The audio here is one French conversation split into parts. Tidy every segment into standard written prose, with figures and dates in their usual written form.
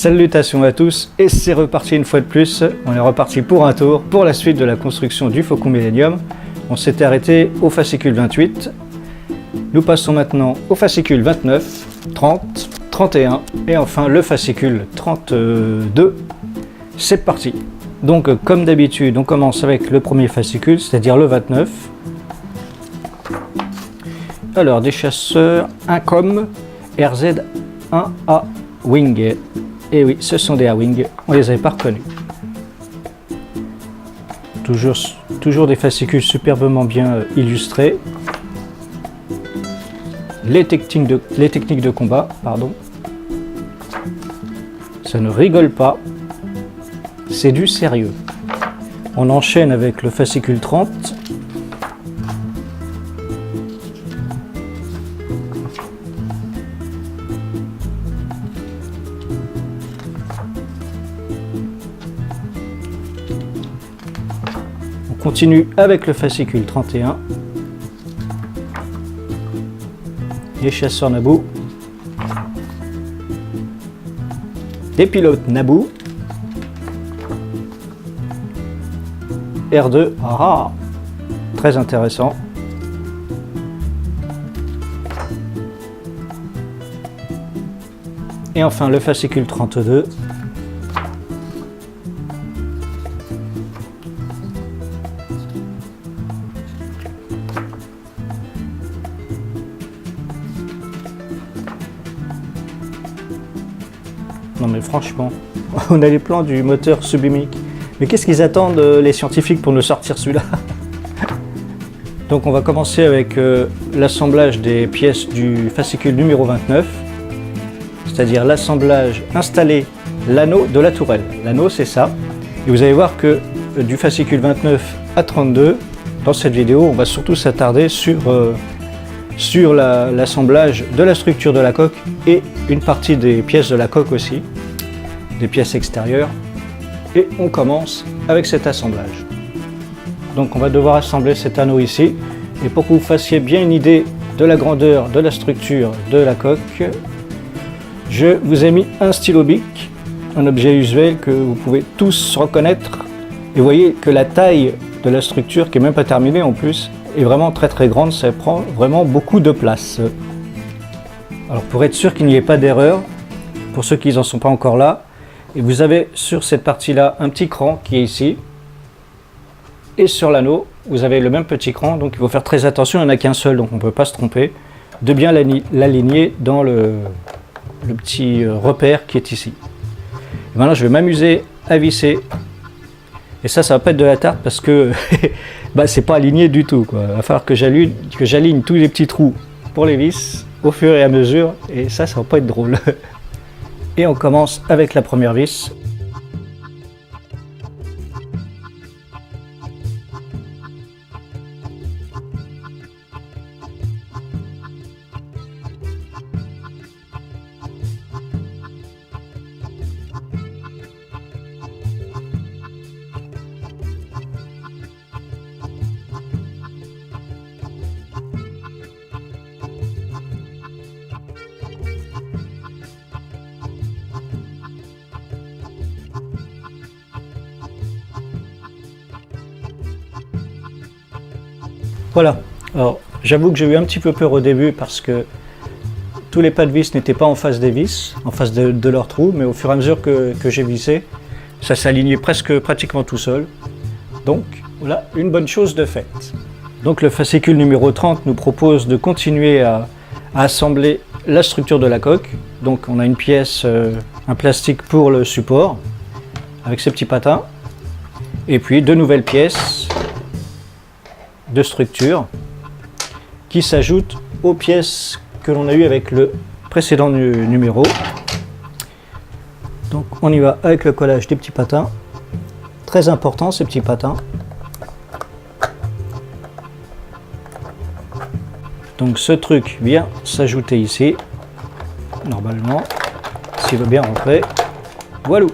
Salutations à tous, et c'est reparti une fois de plus. On est reparti pour un tour, pour la suite de la construction du Faucon Millenium. On s'était arrêté au fascicule 28. Nous passons maintenant au fascicule 29, 30, 31 et enfin le fascicule 32. C'est parti. Donc comme d'habitude, on commence avec le premier fascicule, c'est-à-dire le 29. Alors des chasseurs Incom RZ1A Wing. Et oui, ce sont des A-Wing, on les avait pas reconnus. Toujours des fascicules superbement bien illustrés. Les techniques de combat, pardon. Ça ne rigole pas. C'est du sérieux. On enchaîne avec le fascicule 30. On continue avec le fascicule 31. Les chasseurs Naboo. Des pilotes Naboo. R2, très intéressant. Et enfin le fascicule 32. Non mais franchement, on a les plans du moteur sublimique. Mais qu'est-ce qu'ils attendent les scientifiques pour nous sortir celui-là? Donc on va commencer avec l'assemblage des pièces du fascicule numéro 29, c'est-à-dire l'assemblage, installer l'anneau de la tourelle. L'anneau c'est ça. Et vous allez voir que du fascicule 29 à 32, dans cette vidéo, on va surtout s'attarder sur l'assemblage de la structure de la coque et une partie des pièces de la coque aussi, des pièces extérieures. Et on commence avec cet assemblage. Donc on va devoir assembler cet anneau ici. Et pour que vous fassiez bien une idée de la grandeur de la structure de la coque, je vous ai mis un stylo bic, un objet usuel que vous pouvez tous reconnaître. Et vous voyez que la taille de la structure, qui n'est même pas terminée en plus, est vraiment très grande, ça prend vraiment beaucoup de place. Alors pour être sûr qu'il n'y ait pas d'erreur, pour ceux qui n'en sont pas encore là, et vous avez sur cette partie-là un petit cran qui est ici. Et sur l'anneau, vous avez le même petit cran, donc il faut faire très attention, il n'y en a qu'un seul, donc on ne peut pas se tromper, de bien l'aligner dans le petit repère qui est ici. Et maintenant, je vais m'amuser à visser. Et ça va pas être de la tarte parce que bah, c'est pas aligné du tout, quoi. Il va falloir que j'aligne tous les petits trous pour les vis au fur et à mesure, et ça va pas être drôle. Et on commence avec la première vis. Voilà, alors j'avoue que j'ai eu un petit peu peur au début parce que tous les pas de vis n'étaient pas en face des vis, en face de leurs trous, mais au fur et à mesure que j'ai vissé, ça s'alignait pratiquement tout seul. Donc voilà, une bonne chose de faite. Donc le fascicule numéro 30 nous propose de continuer à assembler la structure de la coque. Donc on a une pièce, un plastique pour le support, avec ses petits patins, et puis deux nouvelles pièces de structure qui s'ajoutent aux pièces que l'on a eues avec le précédent numéro. Donc on y va avec le collage des petits patins, très important ces petits patins. Donc ce truc vient s'ajouter ici, normalement, s'il veut bien rentrer. Voilà.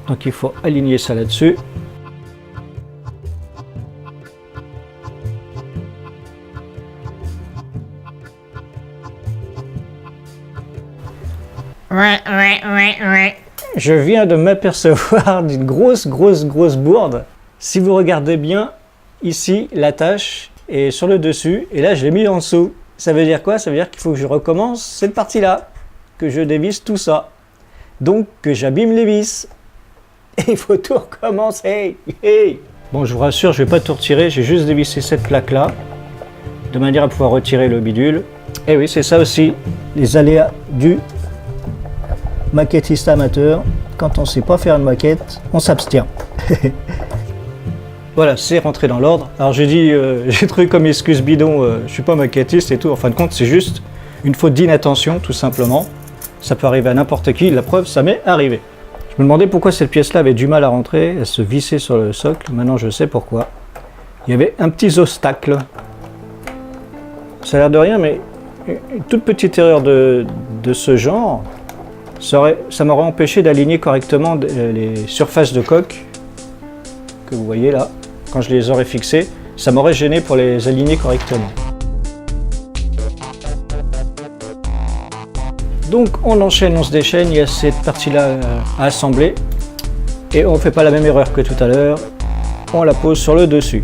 Donc il faut aligner ça là-dessus. Je viens de m'apercevoir d'une grosse bourde. Si vous regardez bien, ici, l'attache est sur le dessus, et là, je l'ai mis en dessous. Ça veut dire quoi? Ça veut dire qu'il faut que je recommence cette partie-là, que je dévisse tout ça. Donc, que j'abîme les vis. Et il faut tout recommencer. Hey. Bon, je vous rassure, je ne vais pas tout retirer, j'ai juste dévissé cette plaque-là, de manière à pouvoir retirer le bidule. Et oui, c'est ça aussi, les aléas du maquettiste amateur. Quand on ne sait pas faire une maquette, on s'abstient. Voilà, c'est rentré dans l'ordre. Alors j'ai dit, j'ai trouvé comme excuse bidon, je suis pas maquettiste et tout. En fin de compte, c'est juste une faute d'inattention, tout simplement. Ça peut arriver à n'importe qui, la preuve, ça m'est arrivé. Je me demandais pourquoi cette pièce-là avait du mal à rentrer, elle se vissait sur le socle. Maintenant, je sais pourquoi. Il y avait un petit obstacle. Ça a l'air de rien, mais une toute petite erreur de ce genre, ça m'aurait empêché d'aligner correctement les surfaces de coque que vous voyez là. Quand je les aurais fixées, ça m'aurait gêné pour les aligner correctement. Donc on enchaîne, on se déchaîne, il y a cette partie-là à assembler. Et on ne fait pas la même erreur que tout à l'heure, on la pose sur le dessus.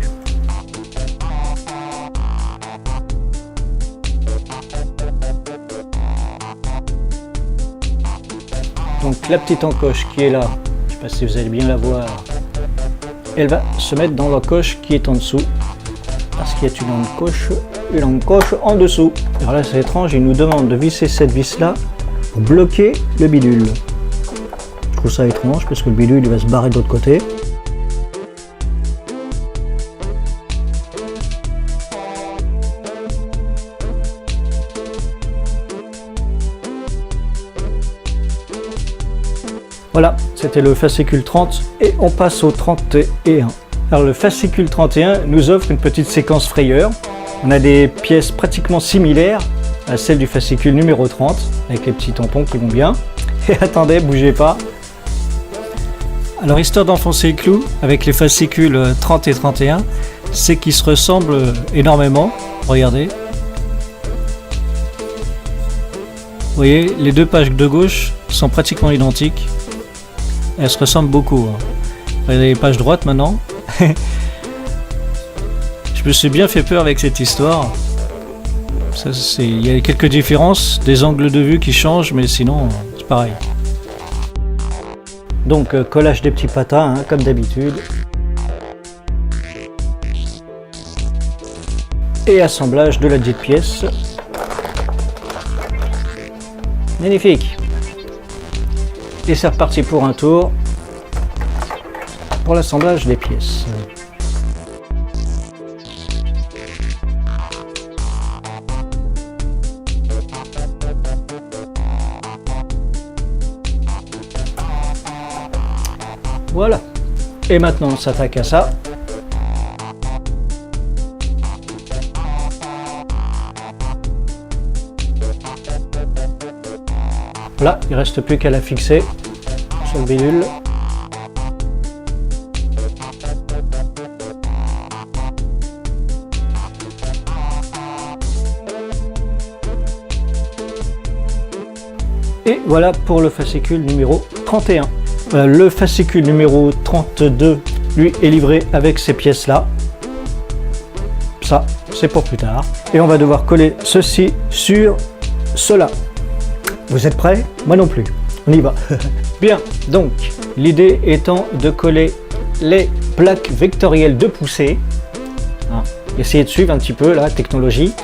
Donc la petite encoche qui est là, je ne sais pas si vous allez bien la voir, elle va se mettre dans l'encoche qui est en dessous, parce qu'il y a une encoche en dessous. Alors là c'est étrange, il nous demande de visser cette vis là pour bloquer le bidule. Je trouve ça étrange parce que le bidule il va se barrer de l'autre côté. Voilà, c'était le fascicule 30 et on passe au 31. Alors le fascicule 31 nous offre une petite séquence frayeur. On a des pièces pratiquement similaires à celles du fascicule numéro 30 avec les petits tampons qui vont bien. Et attendez, bougez pas. Alors histoire d'enfoncer le clou avec les fascicules 30 et 31, c'est qu'ils se ressemblent énormément. Regardez. Vous voyez, les deux pages de gauche sont pratiquement identiques. Elles se ressemblent beaucoup. Regardez les pages droites maintenant. Je me suis bien fait peur avec cette histoire. Il y a quelques différences, des angles de vue qui changent, mais sinon c'est pareil. Donc collage des petits patins, hein, comme d'habitude. Et assemblage de la dite pièce. Magnifique. Et c'est reparti pour un tour pour l'assemblage des pièces. Voilà. Et maintenant on s'attaque à ça. Là, il ne reste plus qu'à la fixer sur le bidule. Et voilà pour le fascicule numéro 31. Le fascicule numéro 32, lui, est livré avec ces pièces-là. Ça, c'est pour plus tard. Et on va devoir coller ceci sur cela. Vous êtes prêts? Moi non plus. On y va. Bien, donc, l'idée étant de coller les plaques vectorielles de poussée. Essayez de suivre un petit peu la technologie.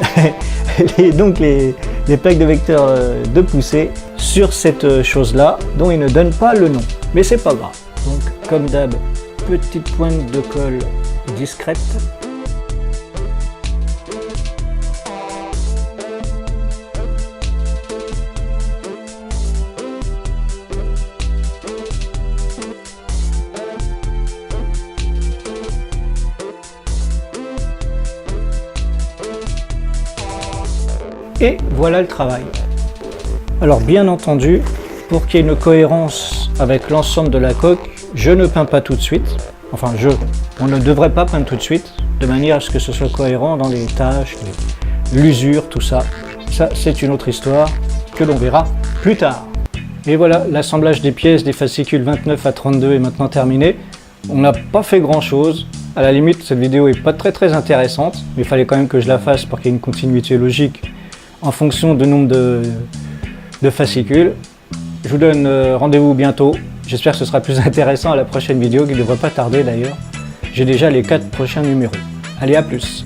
Donc, les plaques de vecteurs de poussée sur cette chose-là, dont il ne donne pas le nom. Mais c'est pas grave. Donc, comme d'hab, petite pointe de colle discrète. Et voilà le travail. Alors bien entendu, pour qu'il y ait une cohérence avec l'ensemble de la coque, je ne peins pas tout de suite. Enfin on ne devrait pas peindre tout de suite, de manière à ce que ce soit cohérent dans les taches, l'usure, tout ça. Ça c'est une autre histoire que l'on verra plus tard. Et voilà, l'assemblage des pièces des fascicules 29 à 32 est maintenant terminé. On n'a pas fait grand chose. À la limite, cette vidéo est pas très intéressante, mais il fallait quand même que je la fasse pour qu'il y ait une continuité logique en fonction du nombre de fascicules. Je vous donne rendez-vous bientôt. J'espère que ce sera plus intéressant à la prochaine vidéo, qui ne devrait pas tarder d'ailleurs. J'ai déjà les 4 prochains numéros. Allez, à plus!